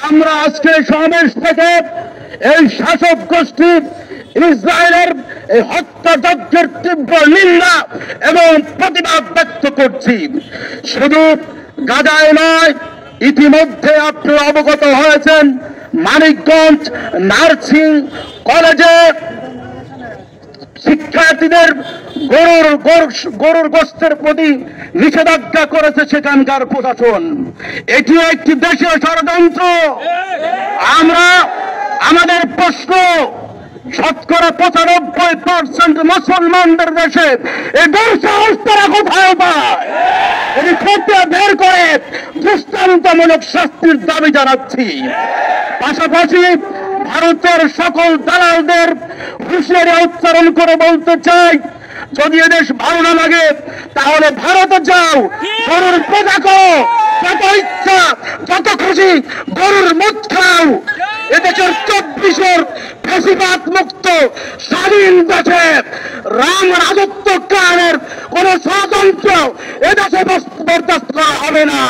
আমরা আজকে সমাবেশ থেকে এই শাসক গোষ্ঠী ইসরায়েলের এই হত্যাযজ্ঞের তীব্র নিন্দা এবং প্রতিবাদ ব্যক্ত করছি। শুধু গাজায় নয়, ইতিমধ্যে আপনি অবগত হয়েছেন মানিকগঞ্জ নার্সিং কলেজে শিক্ষার্থীদের গরুর গোশতের প্রতি নিষেধাজ্ঞা করেছে সেখানকার প্রশাসন। এটিও একটি দেশীয় ষড়যন্ত্র। আমাদের প্রশ্ন, শতকরা 95% মুসলমানদের দেশে এই দুঃসাহস তারা কোথায় পায়? এটি খতিয়ে বের করে দৃষ্টান্তমূলক শাস্তির দাবি জানাচ্ছি। পাশাপাশি ভারতের সকল দালালদের হুঁশিয়ারি উচ্চারণ করে বলতে চাই, যদি এদেশ ভালো না লাগে তাহলে ভারতে যাও, গরুর পূজা করো, যত ইচ্ছা যত খুশি গরুর মদ খাও। এদেশের 24 ফ্যাসিবাদ মুক্ত স্বাধীন দেশে রাম রাজত্ব কায়েমের কোন ষড়যন্ত্র এদেশে বরদাস্ত করা হবে না।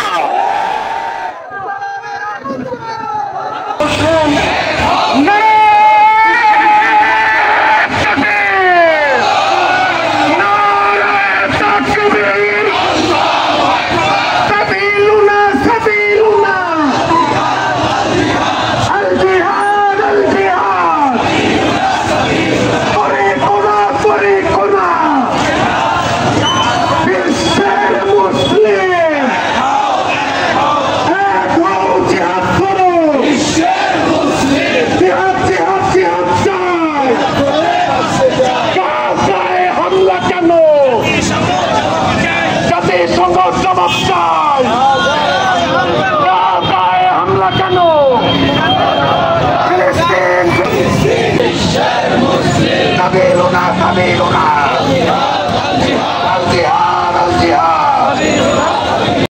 হামলা কেন? কাবেলো না